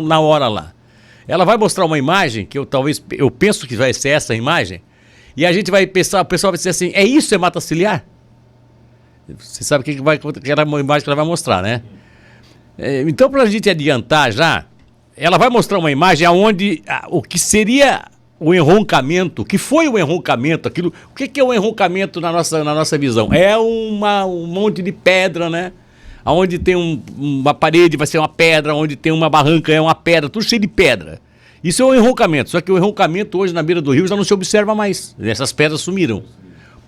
na hora lá. Ela vai mostrar uma imagem que eu penso que vai ser essa imagem, e a gente vai pensar, o pessoal vai dizer assim, isso é mata ciliar? Você sabe que era uma imagem que ela vai mostrar, né? Então, para a gente adiantar já, ela vai mostrar uma imagem onde o que seria o enroncamento, o que foi o enroncamento, aquilo, o que é o enroncamento na nossa visão? É um monte de pedra, né? Onde tem uma parede vai ser uma pedra, onde tem uma barranca é uma pedra, tudo cheio de pedra. Isso é o enroncamento, só que o enroncamento hoje na beira do rio já não se observa mais. Essas pedras sumiram.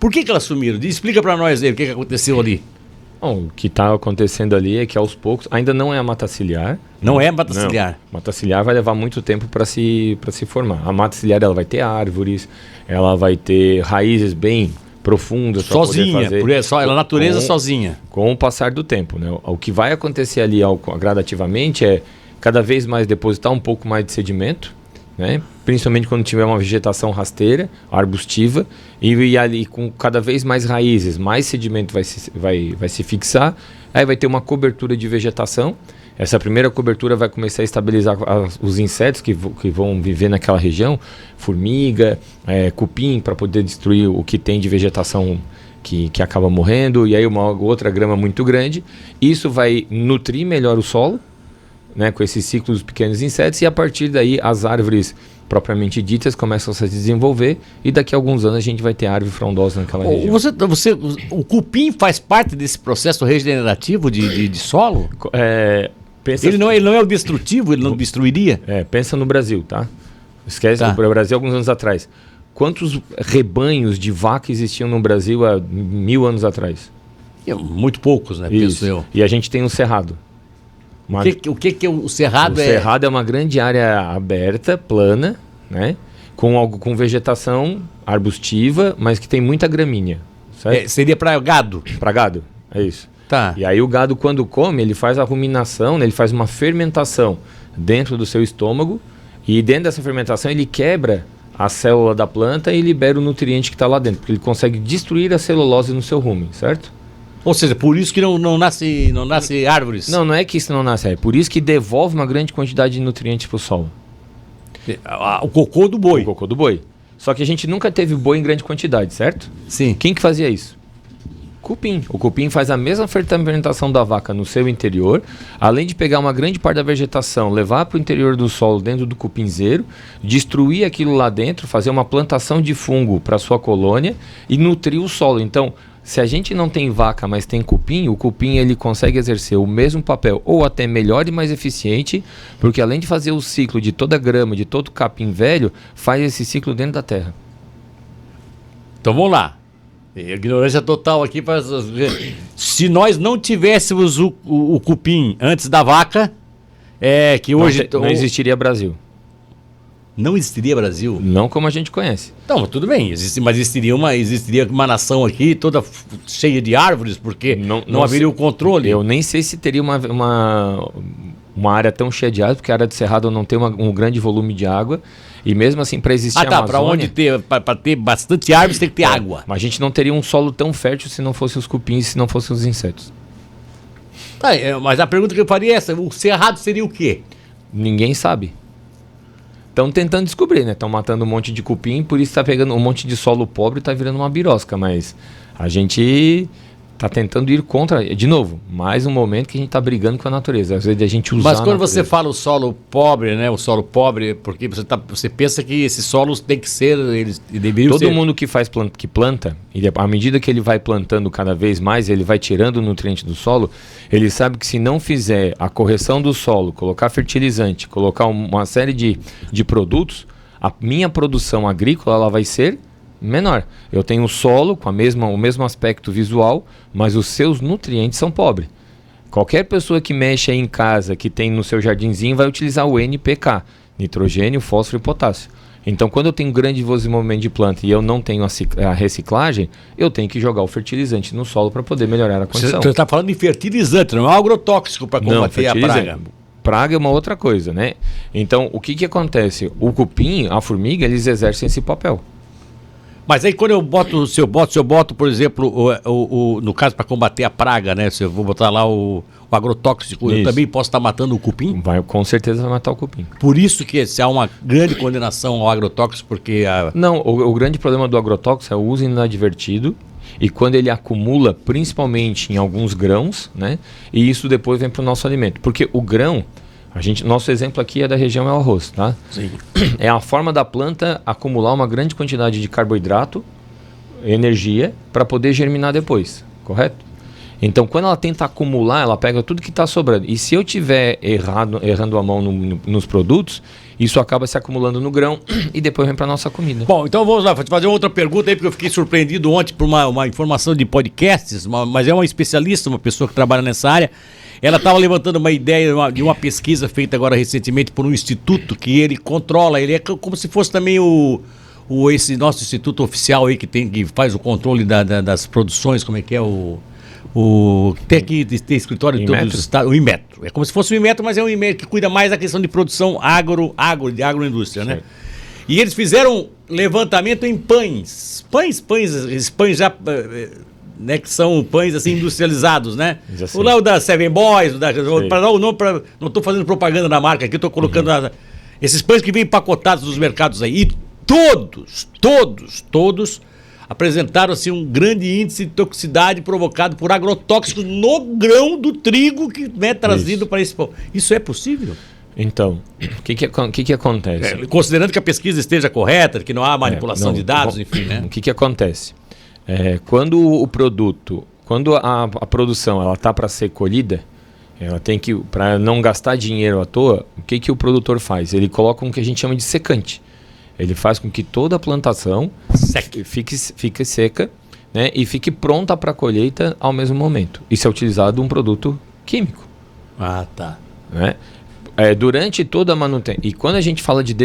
Por que elas sumiram? Explica para nós aí o que aconteceu ali. Bom, o que está acontecendo ali é que aos poucos, ainda não é a mata ciliar. Não é a mata ciliar. Mata ciliar vai levar muito tempo para se formar. A mata ciliar ela vai ter árvores, ela vai ter raízes bem profundas. Sozinha, a natureza sozinha. Com o passar do tempo, né? O que vai acontecer ali gradativamente é cada vez mais depositar um pouco mais de sedimento, né? Principalmente quando tiver uma vegetação rasteira, arbustiva, e ali com cada vez mais raízes, mais sedimento vai se fixar, aí vai ter uma cobertura de vegetação. Essa primeira cobertura vai começar a estabilizar os insetos que vão viver naquela região, formiga, cupim, para poder destruir o que tem de vegetação que acaba morrendo, e aí uma outra grama muito grande. Isso vai nutrir melhor o solo, né, com esses ciclos dos pequenos insetos, e a partir daí as árvores propriamente ditas começam a se desenvolver, e daqui a alguns anos a gente vai ter árvore frondosa naquela região. O cupim faz parte desse processo regenerativo de solo? Ele não é o destrutivo, ele não destruiria? Pensa no Brasil, tá? Esquece o Brasil alguns anos atrás. Quantos rebanhos de vaca existiam no Brasil há 1000 anos atrás? Muito poucos, né? Penso eu. E a gente tem um cerrado. O que é o cerrado? O cerrado é uma grande área aberta, plana, né? Com vegetação arbustiva, mas que tem muita gramínea. Seria para gado? Para gado, é isso. Tá. E aí o gado, quando come, ele faz a ruminação, né? Ele faz uma fermentação dentro do seu estômago, e dentro dessa fermentação ele quebra a célula da planta e libera o nutriente que está lá dentro, porque ele consegue destruir a celulose no seu rumen, certo? Ou seja, por isso que não nasce árvores? Não é que isso não nasce, é por isso que devolve uma grande quantidade de nutrientes para o solo. O cocô do boi. O cocô do boi. Só que a gente nunca teve boi em grande quantidade, certo? Sim. Quem que fazia isso? Cupim. O cupim faz a mesma fermentação da vaca no seu interior, além de pegar uma grande parte da vegetação, levar para o interior do solo dentro do cupinzeiro, destruir aquilo lá dentro, fazer uma plantação de fungo para sua colônia e nutrir o solo. Então, se a gente não tem vaca, mas tem cupim, o cupim ele consegue exercer o mesmo papel, ou até melhor e mais eficiente, porque além de fazer o ciclo de toda a grama, de todo capim velho, faz esse ciclo dentro da terra. Então vamos lá. Ignorância total aqui. Se nós não tivéssemos o cupim antes da vaca, que hoje... Não existiria Brasil. Não existiria Brasil? Não como a gente conhece. Não, tudo bem, mas existiria uma nação aqui toda cheia de árvores, porque não haveria o controle. Eu nem sei se teria uma área tão cheia de árvores, porque a área de Cerrado não tem um grande volume de água, e mesmo assim para existir a Amazônia... Para ter bastante árvores tem que ter água. Mas a gente não teria um solo tão fértil se não fossem os cupins, se não fossem os insetos. Mas a pergunta que eu faria é essa, o Cerrado seria o quê? Ninguém sabe. Estão tentando descobrir, né? Estão matando um monte de cupim, por isso está pegando um monte de solo pobre e está virando uma birosca. Mas a gente está tentando ir contra, de novo, mais um momento que a gente está brigando com a natureza. Às vezes a gente usa. Mas quando você fala o solo pobre, né? O solo pobre, porque você pensa que esses solos tem que ser, eles deveriam ser. Todo mundo que planta, à medida que ele vai plantando cada vez mais, ele vai tirando o nutriente do solo, ele sabe que se não fizer a correção do solo, colocar fertilizante, colocar uma série de produtos, a minha produção agrícola ela vai ser menor. Eu tenho o solo com o mesmo aspecto visual, mas os seus nutrientes são pobres. Qualquer pessoa que mexe aí em casa, que tem no seu jardinzinho, vai utilizar o NPK, nitrogênio, fósforo e potássio. Então, quando eu tenho grande desenvolvimento de planta e eu não tenho a reciclagem, eu tenho que jogar o fertilizante no solo para poder melhorar a condição. Você está falando de fertilizante, não é agrotóxico para combater a praga. Praga é uma outra coisa, né? Então, o que acontece? O cupim, a formiga, eles exercem esse papel. Mas aí quando eu boto, se eu boto, por exemplo, no caso para combater a praga, né? Se eu vou botar lá o agrotóxico, eu também posso estar matando o cupim? Com certeza vai matar o cupim. Por isso que se há uma grande condenação ao agrotóxico, porque... Não, o grande problema do agrotóxico é o uso inadvertido e quando ele acumula, principalmente em alguns grãos, né? E isso depois vem para o nosso alimento. Porque o grão, nosso exemplo aqui é da região é o arroz, tá? Sim. É a forma da planta acumular uma grande quantidade de carboidrato, energia, para poder germinar depois, correto? Então, quando ela tenta acumular, ela pega tudo que está sobrando. E se eu tiver errando a mão nos produtos, isso acaba se acumulando no grão e depois vem para a nossa comida. Bom, então vamos lá, vou te fazer outra pergunta aí, porque eu fiquei surpreendido ontem por uma informação de podcasts, mas é uma especialista, uma pessoa que trabalha nessa área. Ela estava levantando uma ideia de uma pesquisa feita agora recentemente por um instituto que ele controla, ele é como se fosse também esse nosso instituto oficial aí que faz o controle das produções, como é que é tem aqui tem escritório de todos os estados, o Inmetro. É como se fosse o Inmetro, mas é um Inmetro que cuida mais da questão de produção de agroindústria, né? E eles fizeram levantamento em pães já... né, que são pães assim industrializados, né? Assim. O lá da Seven Boys, não estou fazendo propaganda da marca aqui, estou colocando esses pães que vêm empacotados nos mercados aí. E todos apresentaram assim, um grande índice de toxicidade provocado por agrotóxicos no grão do trigo que é trazido para esse pão. Isso é possível? Então, o que acontece? Considerando que a pesquisa esteja correta, que não há manipulação de dados, enfim, né? O que acontece? Quando o produto, quando a produção ela tá para ser colhida, ela tem que, para não gastar dinheiro à toa, o que o produtor faz? Ele coloca um que a gente chama de secante. Ele faz com que toda a plantação fique seca, né, e fique pronta para a colheita ao mesmo momento. Isso é utilizado um produto químico. Ah, tá. Né? Durante toda a manutenção. E quando a gente fala de...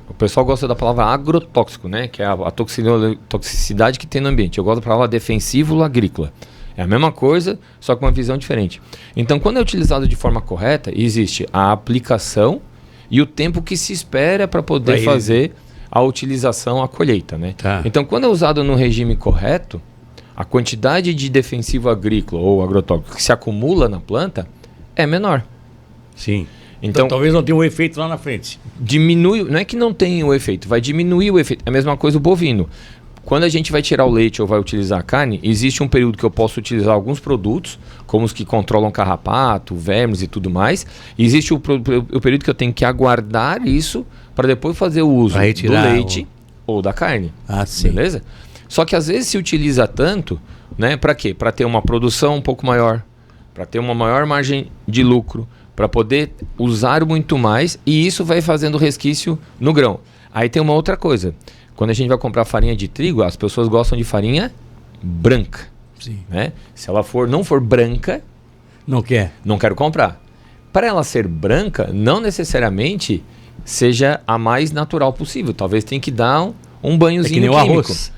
o pessoal gosta da palavra agrotóxico, né? Que é a toxicidade que tem no ambiente. Eu gosto da palavra defensivo agrícola. É a mesma coisa, só com uma visão diferente. Então, quando é utilizado de forma correta, existe a aplicação e o tempo que se espera para poder fazer a utilização, a colheita, né? Tá. Então, quando é usado no regime correto, a quantidade de defensivo agrícola ou agrotóxico que se acumula na planta é menor. Sim. Então talvez não tenha um efeito lá na frente. Diminui, não é que não tenha o efeito, vai diminuir o efeito. É a mesma coisa o bovino. Quando a gente vai tirar o leite ou vai utilizar a carne, existe um período que eu posso utilizar alguns produtos, como os que controlam carrapato, vermes e tudo mais. E existe o período que eu tenho que aguardar isso para depois fazer o uso do leite ou da carne. Ah, sim. Beleza? Só que às vezes se utiliza tanto, né? Para quê? Para ter uma produção um pouco maior, para ter uma maior margem de lucro, para poder usar muito mais, e isso vai fazendo resquício no grão. Aí tem uma outra coisa. Quando a gente vai comprar farinha de trigo, as pessoas gostam de farinha branca. Sim. Né? Se ela não for branca, não quero comprar. Para ela ser branca, não necessariamente seja a mais natural possível. Talvez tenha que dar um banhozinho químico. Arroz.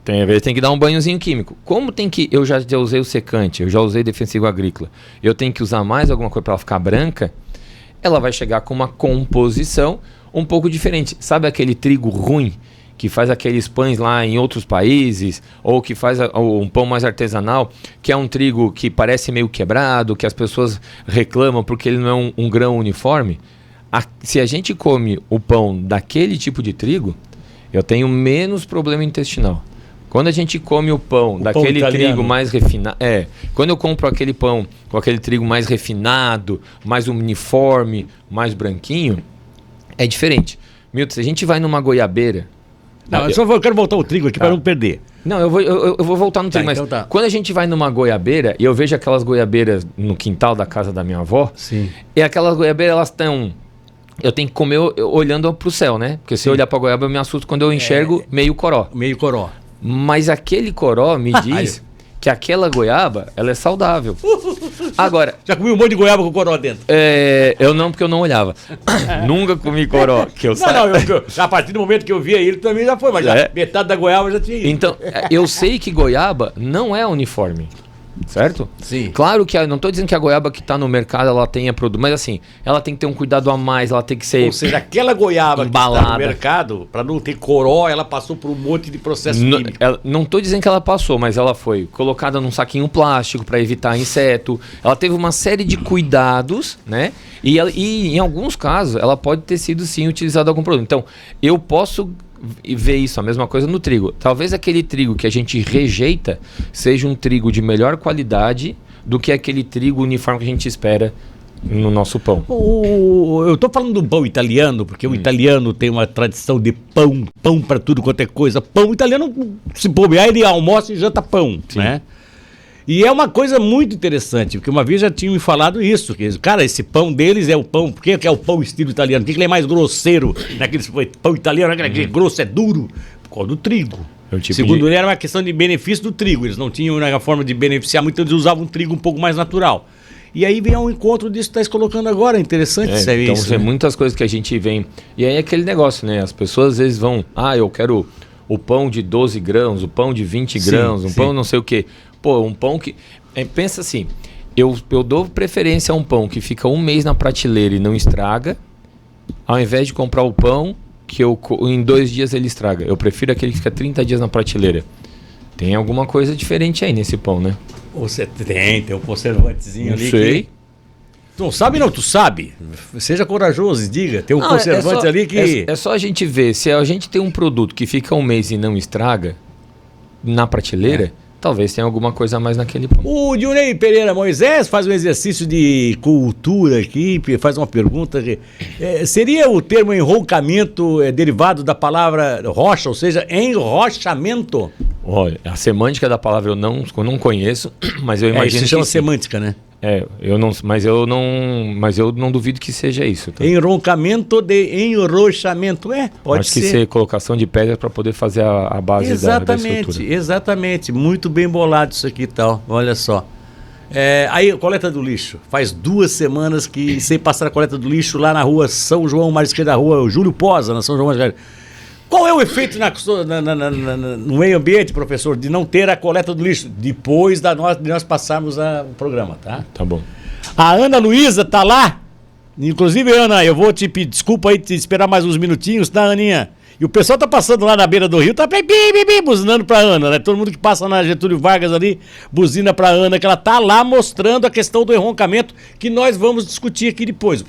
Tem que dar um banhozinho químico. Como eu já usei o secante, eu já usei defensivo agrícola, eu tenho que usar mais alguma coisa para ela ficar branca, ela vai chegar com uma composição um pouco diferente. Sabe aquele trigo ruim que faz aqueles pães lá em outros países, ou que faz um pão mais artesanal, que é um trigo que parece meio quebrado, que as pessoas reclamam porque ele não é um grão uniforme? Se a gente come o pão daquele tipo de trigo, eu tenho menos problema intestinal. Quando a gente come o pão daquele trigo mais refinado... quando eu compro aquele pão com aquele trigo mais refinado, mais uniforme, mais branquinho, é diferente. Milton, se a gente vai numa goiabeira... Não, eu quero voltar o trigo aqui para não perder. Não, eu vou voltar no trigo, mas então quando a gente vai numa goiabeira, e eu vejo aquelas goiabeiras no quintal da casa da minha avó, sim, e aquelas goiabeiras, elas estão... Eu tenho que comer olhando pro céu, né? Porque se eu olhar pra goiaba, eu me assusto quando eu enxergo meio coró. Meio coró. Mas aquele coró me diz que aquela goiaba, ela é saudável. Agora... Já comi um monte de goiaba com coró dentro? Eu não, porque eu não olhava. Nunca comi coró. A partir do momento que eu via ele, também já foi. Mas metade da goiaba já tinha ido. Então, eu sei que goiaba não é uniforme. certo? Sim. Claro que não estou dizendo que a goiaba que está no mercado ela tenha produto, mas assim, ela tem que ter um cuidado a mais, ela tem que ser Ou seja, aquela goiaba embalada. que está no mercado, para não ter coró, ela passou por um monte de processo químico. Não estou dizendo que ela passou, mas ela foi colocada num saquinho plástico para evitar inseto. Ela teve uma série de cuidados, né? E em alguns casos, ela pode ter sido sim utilizada algum produto. Então, eu posso ver isso, a mesma coisa no trigo. Talvez aquele trigo que a gente rejeita seja um trigo de melhor qualidade do que aquele trigo uniforme que a gente espera no nosso pão. Eu tô falando do pão italiano, porque o italiano tem uma tradição de pão para tudo quanto é coisa. Pão italiano, se bobear, ele almoça e janta pão, né? E é uma coisa muito interessante, porque uma vez já tinham me falado isso, que, cara, esse pão deles é o pão, por que é o pão estilo italiano? Por que ele é mais grosseiro naquele pão italiano, aquele grosso é duro? Por causa do trigo. Segundo ele, era uma questão de benefício do trigo, eles não tinham uma forma de beneficiar muito, eles usavam um trigo um pouco mais natural. E aí vem ao encontro disso que está se colocando agora, é interessante então, isso. Tem muitas coisas que a gente vem, e aí é aquele negócio, né, as pessoas às vezes vão, eu quero o pão de 12 grãos, o pão de 20 grãos, pão não sei o quê. Pô, um pão que... pensa assim, eu dou preferência a um pão que fica um mês na prateleira e não estraga, ao invés de comprar o pão que em 2 dias ele estraga. Eu prefiro aquele que fica 30 dias na prateleira. Tem alguma coisa diferente aí nesse pão, né? Você tem um conservantezinho ali. Não sei. Tu não sabe não, tu sabe. Seja corajoso e diga. Tem um conservante ali que... É só a gente ver, se a gente tem um produto que fica um mês e não estraga na prateleira... Talvez tenha alguma coisa a mais naquele pão. O Dionei Pereira Moisés faz um exercício de cultura aqui, faz uma pergunta. Seria o termo enroucamento derivado da palavra rocha, ou seja, enrochamento? Olha, a semântica da palavra eu não conheço, mas eu imagino isso se chama semântica, né? Mas eu não duvido que seja isso. Tá? Enroncamento de enrochamento, pode Acho ser. que ser colocação de pedra para poder fazer a base da estrutura. Exatamente, muito bem bolado isso aqui e tal, olha só. Aí, coleta do lixo, faz 2 semanas que sem passar a coleta do lixo lá na rua São João, mais esquerda da rua Júlio Posa, na São João mais esquerda. Qual é o efeito no meio ambiente, professor, de não ter a coleta do lixo depois de nós passarmos o programa, tá? Tá bom. A Ana Luísa tá lá. Inclusive, Ana, eu vou te pedir desculpa aí, te esperar mais uns minutinhos, tá, Aninha? E o pessoal tá passando lá na beira do rio, tá buzinando pra Ana, né? Todo mundo que passa na Getúlio Vargas ali, buzina pra Ana, que ela tá lá mostrando a questão do enroncamento que nós vamos discutir aqui depois.